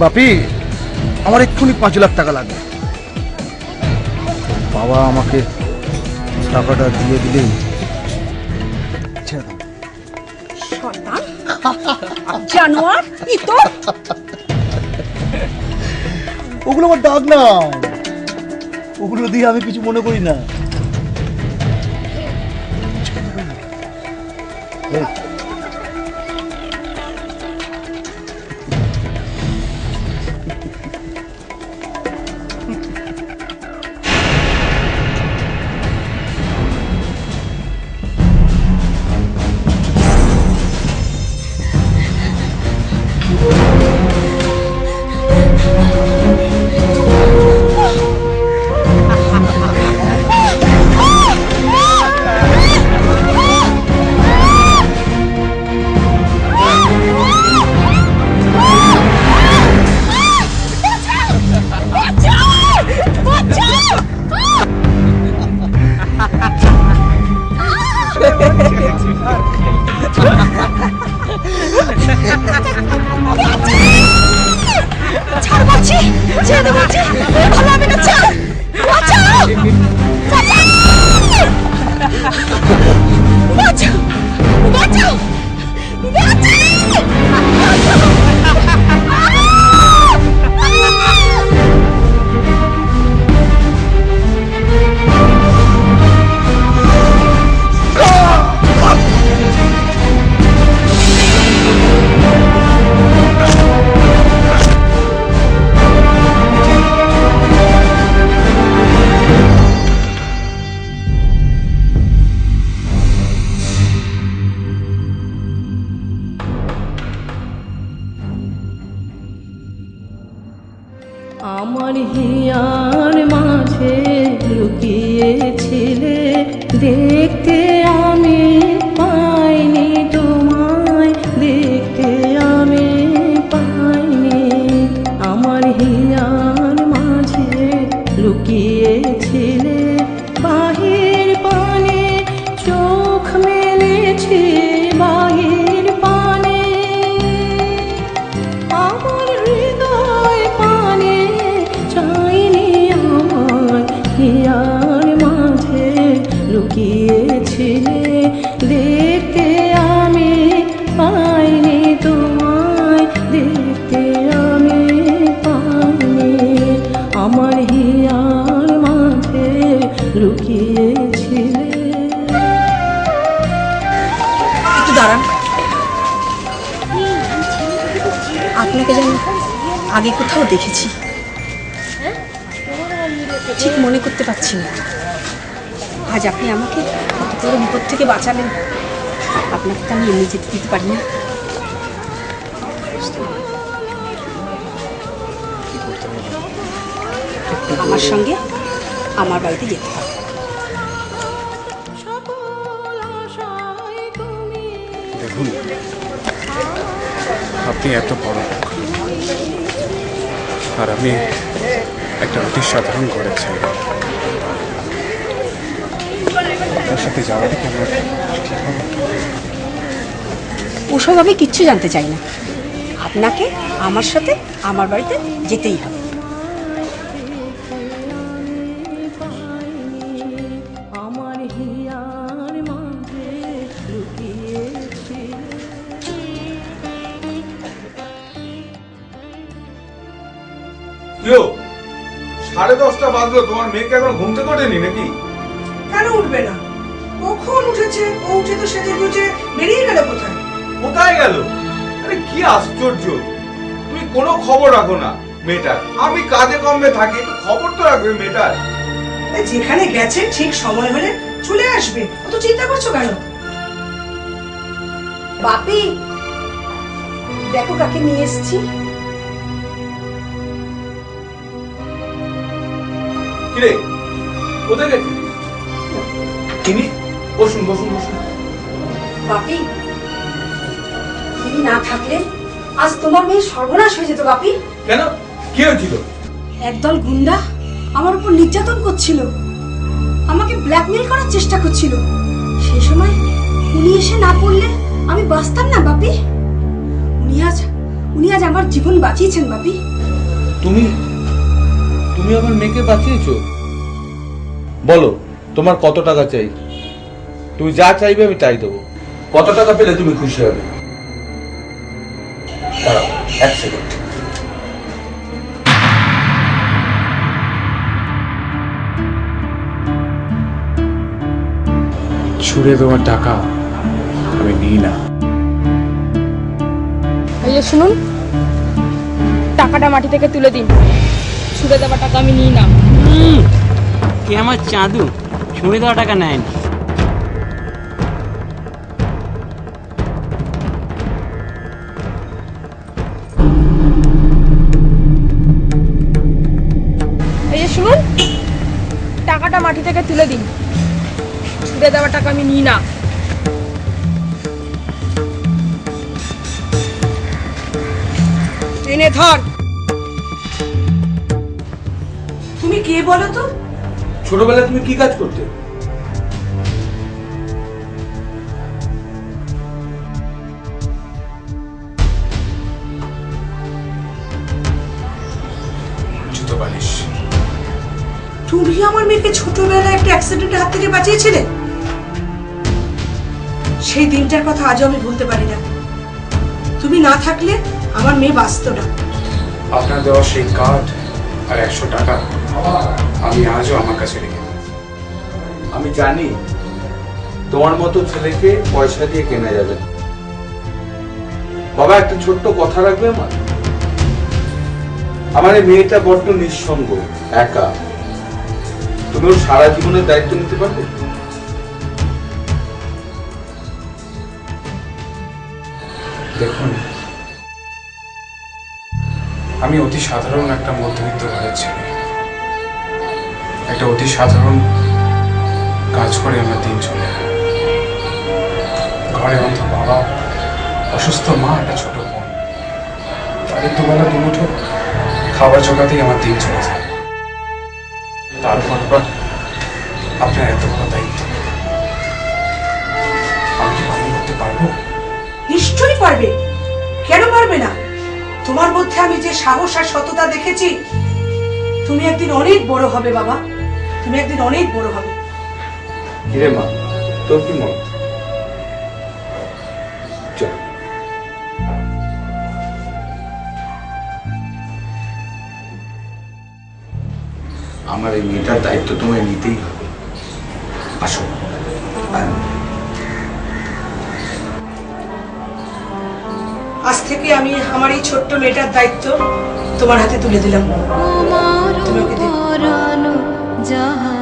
বাপি, আমার এক্ষুনি 5 লাখ টাকা লাগবে। বাবা আমাকে টাকাটা দিয়ে দিলেই ছেড়ে দাও। শয়তান জানোয়ার, তো ওগুলো আমার ডাক না, ওগুলো দিয়ে আমি কিছু মনে করি না। ছাড় বলছি, ছেড়ে বলছি, ভালো হবে না, ছাড়, বাঁচাও, বাঁচাও, বাঁচাও, আমার হিয়ার মাঝে লুকিয়েছিলে, দেখতে আমি পাইনি তোমায়, দেখতে আমি পাইনি। আমার হিয়ার মাঝে লুকিয়েছিলে, বাহির পানে চোখ মেলেছি, বাহির পানে আমার হৃদয় পানে চাইনি, আমার হিয়ার মাঝে লুকিয়েছিলে, দেখতে আমি পাইনি তোমায়, দেখতে আমি পাইনি। আমার হিয়ার মাঝে লুকিয়েছিলে। একটু দাঁড়ান, আপনাকে যেন আগে কোথাও দেখেছি, ঠিক মনে করতে পারছি না। আজ আপনি আমাকে কত বড় বিপদ থেকে বাঁচালেন, আপনাকে তো আমি এমনি যেতে দিতে পারি না। আমার সঙ্গে আমার বাড়িতে যেতে হবে। দেখুন, আপনি এত বড় লোক, আর আমি একটা অতি সাধারণ ঘরের ছেলে। আপনার সাথে যাওয়াটা কি আমার ঠিক হবে? ওসব আমি কিচ্ছু জানতে চাই না, আপনাকে আমার সাথে আমার বাড়িতে যেতেই হবে। আমার হিয়ার মাঝে লুকিয়েছিলে। কিও 10:30 বাজলো, তোমার মেয়েকে এখন ঘুম থেকে ওঠেনি নাকি? কেন উঠবে না? কখন উঠেছে? ও উঠে তো সেজে গুজে বেরিয়ে গেল। কোথায় কোথায় গেল? আরে কি আশ্চর্য, তুমি কোনো খবর রাখো না মেয়েটার। আমি কাজে কমে থাকি, একটু খবর তো রাখবে মেয়েটার। যেখানে গেছে ঠিক সময় হলে চলে আসবে, অত চিন্তা করছো কেন? বাপি, দেখো কাকে নিয়ে এসেছি। কিরে, কোথায় গেছিস? তিনি বসুন বসুন বসুন। বাপি, তুমি না থাকলে আজ তোমার মেয়ে সর্বনাশ হয়ে যেত। বাপি, কেন, কি হয়েছিল? একদল গুন্ডা আমার উপর নির্যাতন করছিল, আমাকে ব্ল্যাকমেল করার চেষ্টা করছিল। সেই সময় উনি এসে না পড়লে আমি বাঁচতাম না বাপি। উনি আজ আমার জীবন বাঁচিয়েছেন বাপি। তুমি তুমি আমার মেয়েকে বাঁচিয়েছো? বলো তোমার কত টাকা চাই? তুমি যা চাইবে আমি তাই দেবো। কত টাকা পেলে তুমি খুশি হবে? দাঁড়াও, এক সেকেন্ড। ছুড়ে দেওয়ার টাকা আমি নিই না। এই যে শুনুন, টাকাটা মাটি থেকে তুলে দিন। ছুঁড়ে দেওয়া টাকা আমি নিই না। কে আমার চাঁদু ছুঁড়ে দেওয়া টাকা নেয়নি। এই যে শুনুন, টাকাটা মাটি থেকে তুলে দিন। ছুঁড়ে দেওয়া টাকা আমি নিই না। এনে ধর। তুমি কে বলো তো? ছোটবেলায় তুমি কি কাজ করতে? জুতো বালিশ। তুমি আমার মেয়েকে ছোটবেলায় একটা অ্যাক্সিডেন্টের হাত থেকে বাঁচিয়েছিলে। সেই দিনটার কথা আজও আমি ভুলতে পারি না। তুমি না থাকলে আমার মেয়ে বাঁচত না। আপনার দেওয়া সেই কার্ড আর 100 টাকা আমি আজও আমার কাছে রেখে দিই। আমি জানি তোমার মতো ছেলেকে পয়সা দিয়ে কেনা যাবে না। বাবা, একটা ছোট্ট কথা রাখবে আমার এই মেয়েটা বড্ড নিঃসঙ্গ, একা। তুমি ওর সারা জীবনের দায়িত্ব নিতে পারবে? দেখুন, আমি অতি সাধারণ একটা মধ্যবিত্ত ঘরের ছেলে। একটা অতি সাধারণ কাজ করে আমার দিন চলে যায়। ঘরে অন্ধ বাবা, অসুস্থ মা, একটা ছোট বোন, তাদের দুবেলা দুমুঠো খাবার জোগাতেই আমার দিন চলে যায়। তারপর আবার আপনার এত বড় দায়িত্ব, আমি কি পালন করতে পারবো? নিশ্চয়ই পারবে, কেন পারবে না? তোমার মধ্যে আমি যে সাহস আর সততা দেখেছি, তুমি একদিন অনেক বড় হবে বাবা। তুমি একদিন অনেক বড় হবে। কিরে মা, তোর কি মত? চল। আমার এই মেয়েটার দায়িত্ব তোমায় নিতেই হবে। আসো। আজ থেকে আমি আমার এই ছোট্ট মেয়েটার দায়িত্ব তোমার হাতে তুলে দিলাম। তুমি ওকে দেখো। যাহা